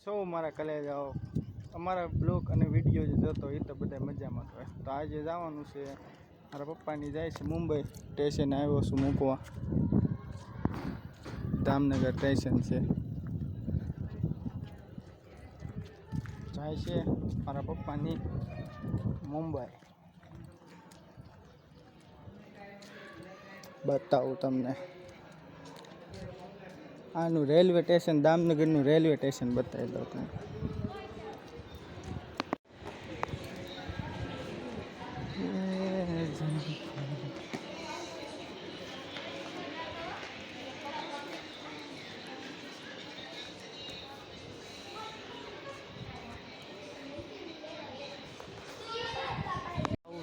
સૌ મારા કલેજાઓ અમારા બ્લોગ અને વિડીયો જે જોતો એ તો બધા મજામાં હોય. તો આજે જવાનું છે મારા પપ્પાની જાય છે મુંબઈ સ્ટેશને આવ્યો છું મૂકવા. દામનગર સ્ટેશન છે જાય છે મારા પપ્પાની મુંબઈ. બતાવું તમને આનું રેલવે સ્ટેશન, દામનગરનું રેલવે સ્ટેશન બતાવી દઉં તમને.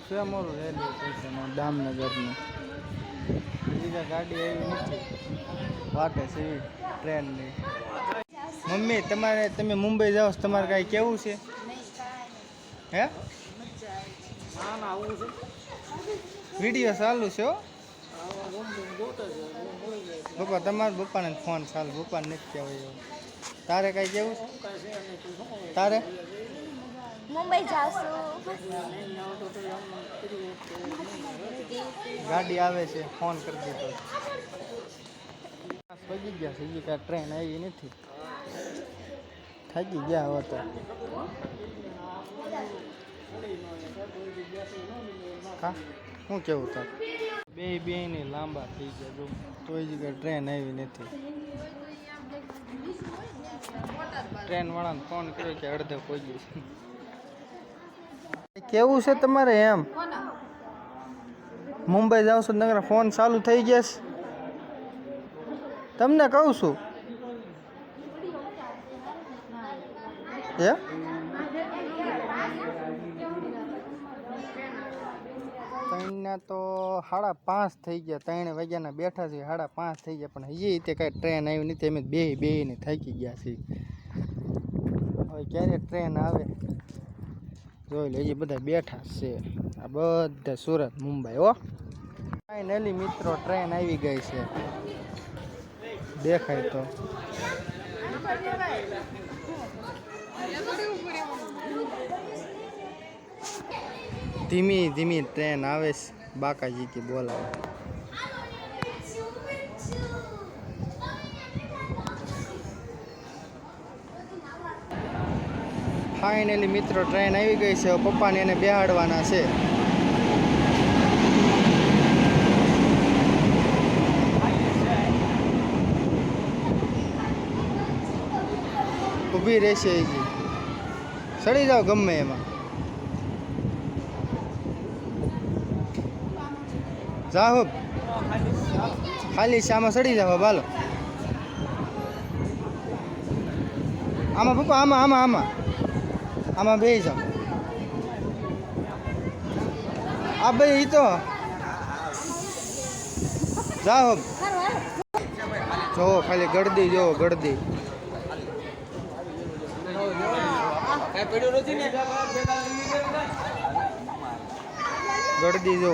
છે અમારું રેલવે સ્ટેશન દામનગરનું. બીજા ગાડી આવી નથી, વાટે છે ટ્રેનની. મમ્મી તમે મુંબઈ જાઓ છો, તમારે કાંઈ કેવું છે? હે વિડીયો ચાલુ છે હો પપ્પા, તમારા પપ્પાને ફોન ચાલુ, પપ્પાને નથી કહેવાય. તારે કાંઈ કેવું છે? તારે મુંબઈ જાવ છું. ગાડી આવે છે, ફોન કરી દીધો. પગી ગયા છે, હજી કાંઈ ટ્રેન આવી નથી. થાકી ગયા હવે તો. હા શું કેવું તાર? બે ને લાંબા થઈ ગયા જો, તોય જગ્યાએ ટ્રેન આવી નથી. ટ્રેન વાળાને ફોન કર્યો કે અડધે પહોંચી છે. કેવું છે તમારે? એમ મુંબઈ જાવ છો, નગર ફોન ચાલુ થઈ ગયા છે. તમને કહું છું હે ત્રણના તો 5:30 થઈ ગયા. 3 વાગ્યાના બેઠા છે, 5:30 થઈ ગયા, પણ હજી તે કાંઈ ટ્રેન આવી નથી. અમે બે થાકી ગયા છીએ. હવે ક્યારે ટ્રેન આવે જોઈ લે. હજી બધા બેઠા છે, આ બધા સુરત મુંબઈ. હો ફાઇનલી મિત્રો ટ્રેન આવી ગઈ છે, દેખાય તો. ધીમી ધીમી ટ્રેન આવે છે, બાકાજીથી બોલાવે. ફાઇનલી મિત્રો ટ્રેન આવી ગઈ છે. પપ્પાને એને બેહાડવાના છે. ઊભી રહેશે, હજી ચડી જાઓ ગમે એમાં. જાઓ ખાલી શામાં ચડી જાઓ. બાલો આમાં પપ્પા, આમાં બે જાઓ. આ ભાઈ તો જાઓ જો, ખાલી ગળદી જો, ગળદી ગળદી જો.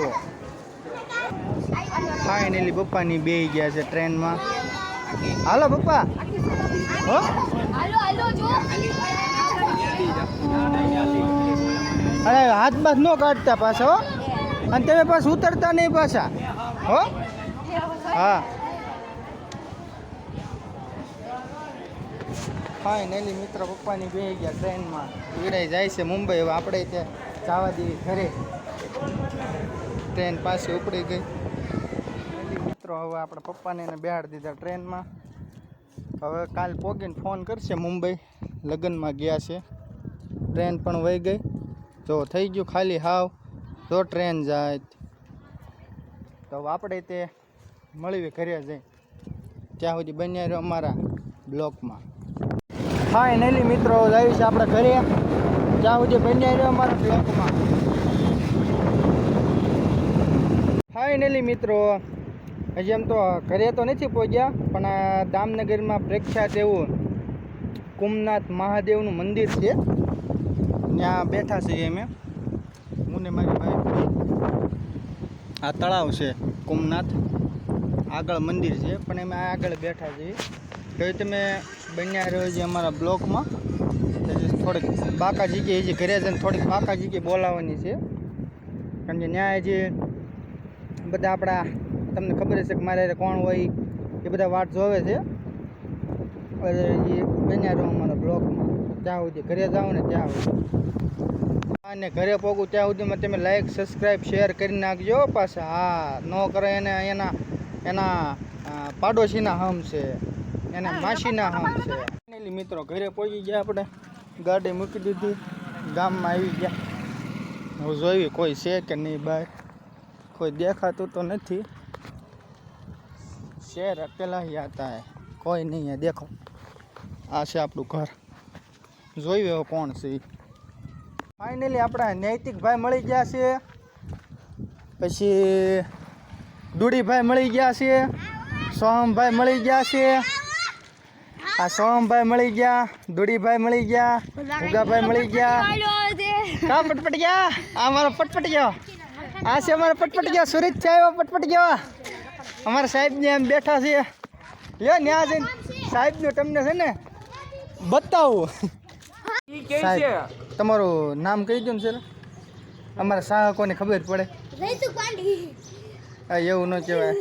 ફાઇનલી પપ્પાની બે ગયા છે ટ્રેનમાં. હાલો પપ્પા. હો અરે હાથ બાથ ન કાઢતા પાછા હો, અને તમે પાછું ઉતરતા નહીં પાછા હો. હા ફાઇનલી મિત્રો પપ્પાની બે ગયા ટ્રેનમાં. વિડાઈ જાય છે મુંબઈ. હવે આપણે ત્યાં જવા દેવી ઘરે. ટ્રેન પાછી ઉપડી ગઈ મિત્રો. હવે આપણા પપ્પાને એને બેહાડી દીધા ટ્રેનમાં. હવે કાલ પોગીને ફોન કરશે મુંબઈ. લગ્નમાં ગયા છે, ટ્રેન પણ વહી ગઈ. જો થઈ ગયું ખાલી હાવ. જો ટ્રેન જાય તો આપણે તે મળીએ ઘરે જઈ. ત્યાં સુધી બન્યા રહ્યો અમારા બ્લોકમાં. ફાઇનલી મિત્રો જાય છે આપણે ઘરે. ત્યાં સુધી બન્યા રહ્યો અમારા બ્લોકમાં. ફાઇનલી મિત્રો હજી એમ તો ઘરે તો નથી પહોંચ્યા, પણ આ દામનગરમાં પ્રખ્યાત એવું કુમનાથ મહાદેવનું મંદિર છે, ત્યાં બેઠા છીએ અમે, હું ને મારી ભાઈ. આ તળાવ છે કુમનાથ, આગળ મંદિર છે, પણ અમે આગળ બેઠા છીએ. તો તમે બન્યા રહ્યો છે અમારા બ્લોકમાં. થોડીક બાકા જગ્યાએ જે ઘરે જઈને થોડીક બાકા જગ્યાએ બોલાવવાની છે, કારણ કે ન્યાય જે બધા આપણા તમને ખબર હશે કે મારે કોણ હોય એ બધા વાટ જોવે છે. એ બન્યા રહો અમારા બ્લોગમાં, ત્યાં સુધી ઘરે જાઓ ને ત્યાં સુધી, અને ઘરે પહોંચું ત્યાં સુધીમાં તમે લાઈક સબસ્ક્રાઈબ શેર કરી નાખજો પાછા. હા, ન કરે એને એના પાડોશીના હમ છે, એના માસીના હમ છે. ફાઇનલી મિત્રો ઘરે પહોંચી ગયા, આપણે ગાડી મૂકી દીધી, ગામમાં આવી ગયા. હું જોઈ કોઈ છે કે નહીં બહાર, કોઈ દેખાતું તો નથી. શેર અકેલા ही आता है, કોઈ નહીં है. દેખો આ છે આપણું ઘર, જોયું હવે કોણ છે. ફાઇનલી આપણા નૈતિકભાઈ મળી ગયા છે, પછી દુડીભાઈ મળી ગયા છે, સોહમભાઈ મળી ગયા છે, આ સોહમભાઈ મળી ગયા, દુડીભાઈ મળી ગયા, ઉગાભાઈ મળી ગયા. કા પટપટ ગયા? આ મારો પટપટ ગયો, આ છે અમારો પટપટ ગયો, સુરત થી આવ્યો પટપટ ગયો. અમારા સાહેબને એમ બેઠા છે, લ્યો ન્યા જઈને સાહેબનું તમને છે ને બતાવું. સાહેબ તમારું નામ કહી દો ને સર, અમારા સાહકોને ખબર પડે. હા, એવું ન કહેવાય.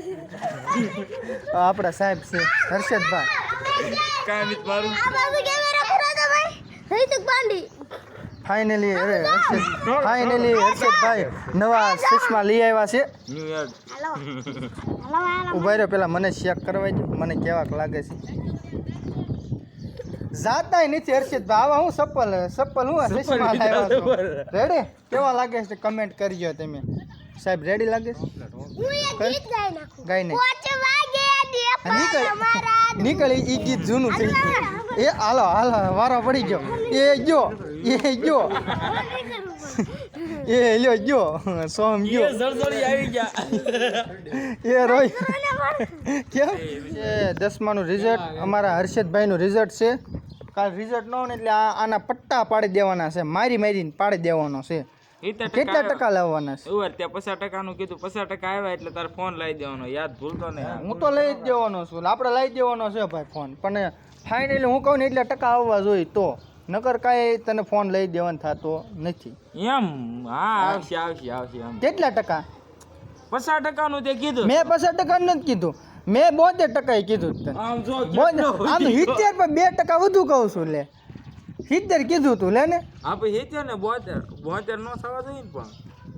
આપણા સાહેબ છે હર્ષદભાઈ. ફાઇનલી હર્ષદભાઈ નવા ચશ્મા લઈ આવ્યા છે. ઉભા રહ્યો, પેલા મને ચેક કરવા દો, મને કેવાક લાગે છે. જાતા નથી હર્ષદભાઈ, આવા હું સપ્પલ હું ચશ્મા લાવ્યા છું. રેડી? કેવા લાગે છે કમેન્ટ કરજો તમે. સાહેબ રેડી લાગે છે? ગાય નહીં નીકળ, ઈ ગીત જૂનું થઈ ગયું. એ હાલો વારો પડી ગયો. એ લ્યો સોમ ગયો. એ રોય કેમ એ 10માનું રિઝલ્ટ અમારા હર્ષદભાઈનું રિઝલ્ટ છે. કાલ રિઝલ્ટ ન હોય ને એટલે આના પટ્ટા પાડી દેવાના છે, મારીને પાડી દેવાનો છે. કેટલા ટકા લાવવાના છે? 50% કીધું, 50% આવ્યા એટલે તારે ફોન લઈ દેવાનો, યાદ ભૂલતો નહીં. હું તો લઈ જ દેવાનો છું, આપણે લઈ દેવાનો છે ભાઈ ફોન. પણ ફાઇનલી હું કહું ને એટલે ટકા આવવા જોઈએ, તો નકર કાંઈ તને ફોન લઈ દેવાનો થતો નથી એમ. હા, આવશે એમ. કેટલા ટકા? 50% નું તે કીધું. મેં 50% નથી કીધું, મેં 72% કીધું તને. આમ જો આમ 70 પર 2% વધુ કહું છું. લે 70 કીધું તું, લે ને. આપણે હેત્યા ને 72 નો થવા જોઈએ ને. પણ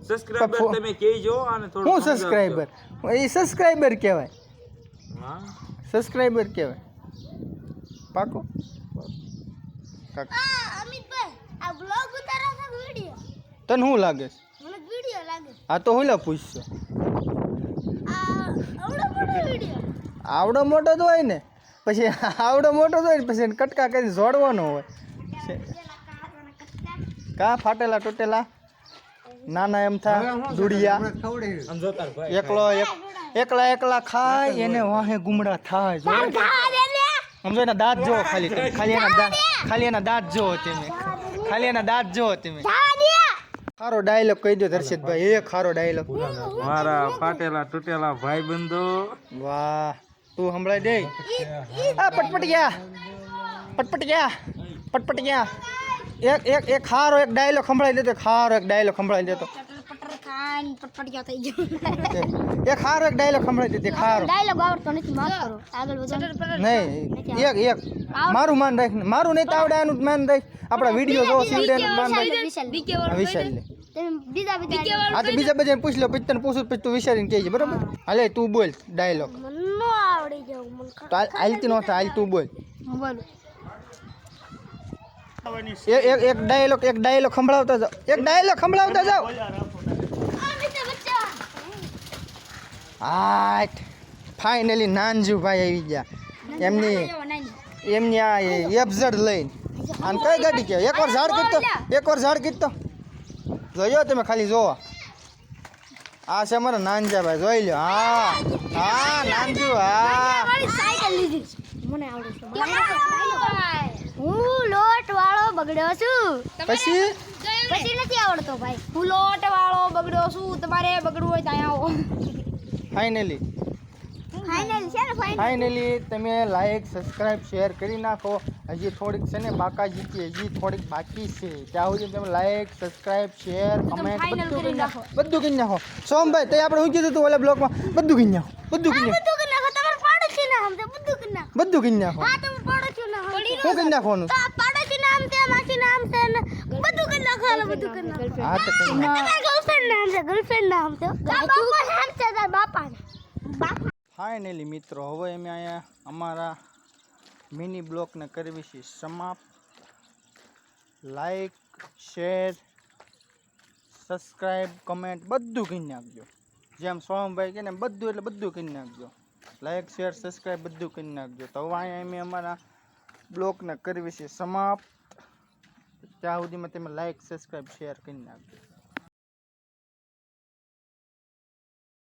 સબસ્ક્રાઇબર તમે કહેજો અને થોડું હું સબસ્ક્રાઇબર, એ સબસ્ક્રાઇબર કહેવાય, હા સબસ્ક્રાઇબર કહેવાય. પાકો તને શું લાગે છે? આ તો હું લે પૂછશો. આવડો મોટો તો હોય ને, પછી આવડો મોટો તો હોય ને પછી કટકા કરી જોડવાનો હોય. કા ફાટેલા તૂટેલા નાના એમ થા દુડિયા એકલા ખાય એને વાહે ગુમડા થાય. સમજો એના દાંત જો, ખાલી એના દાંત જો તમે, ખારો ડાયલોગ કહી દો હર્ષદભાઈ, એક ખારો ડાયલોગ. મારા ફાટેલા તૂટેલા ભાઈ બંધો. વાહ, તું સંભળાઈ દે. આ પટપટ ગયા. એક ખારો એક ડાયલોગ સંભળાઈ દેતો, એક ખારો એક ડાયલોગ સંભળાઈ દેતો. નહીં એક મારું માન રાખ, મારું નહીં તો આવડે આનું માન રાખ. આપણા વિડીયો જો સીવડે માન રાખ. વિશાલ લે. આ તો બીજા બધાને પૂછ લો, પછી તને પૂછું પછી તું વિચારીને કહેજે, બરોબર? હાલે તું બોલ ડાયલોગ. તો હાલતી નો હાલ, તું બોલ. એક ડાયલોગ સંભળાવતા જાઓ. હા, ફાઇનલી નાનજીભાઈ આવી ગયા. એમની આ એફઝેડ લઈને. અને કઈ ગાડી કહેવાય? એકવાર ઝાડ કીધો જોયો તમે, ખાલી જોવો. આ છે અમારા નાનજાભાઈ, જોઈ લો. હા નાનજુ. હા હું લોટ વાળો બગડ્યો છું. પછી નથી આવડતો ભાઈ. હું લોટ વાળો બગડ્યો છું, તમારે બગડવું હોય તો અહીંયા આવો. ફાઇનલી ફાઇનલ છે ને ફાઇનલ ફાઇનલી તમે લાઈક સબસ્ક્રાઇબ શેર કરી નાખો. હજી થોડીક છે ને બાકાજી છે, હજી થોડીક બાકી છે. ત્યાં સુધી તમે like subscribe share comment final બધું કરી કરી નાખો, નાખો. બધું કરી નાખો. સોમભાઈ તે આપણે શું કીધું તું ઓલા બ્લોગમાં? બધું કરી નાખો, બધું કરી નાખો, બધું કરી નાખો તમારે પાડોશી નામ છે બધું કરી નાખો બધું કરી નાખો. હા તમે પાડોશી નામ શું કરી નાખવાનું? તો પાડોશી નામ છે માસી નામ છે ને બધું કરી નાખો હાલો બધું કરી નાખો હા તો કરી નાખો. તમારા ગર્લફ્રેન્ડ નામ છે ગર્લફ્રેન્ડ નામ છે બાપા નામ છે તાર બાપા બાપા ફાઇનલી મિત્રો હવે અમે અહીંયા અમારા મિની બ્લોગને કરવી છે સમાપ્ત. લાઈક શેર સબસ્ક્રાઈબ કમેન્ટ બધું કરી નાખજો. જેમ સોમભાઈ કે ને બધું એટલે બધું કરી નાખજો. લાઈક શેર સબસ્ક્રાઈબ બધું કરી નાખજો. તો હવે અહીંયા અમે અમારા બ્લોગને કરવી છે સમાપ્ત. ત્યાં સુધીમાં તમે લાઈક સબસ્ક્રાઈબ શેર કરી નાખજો.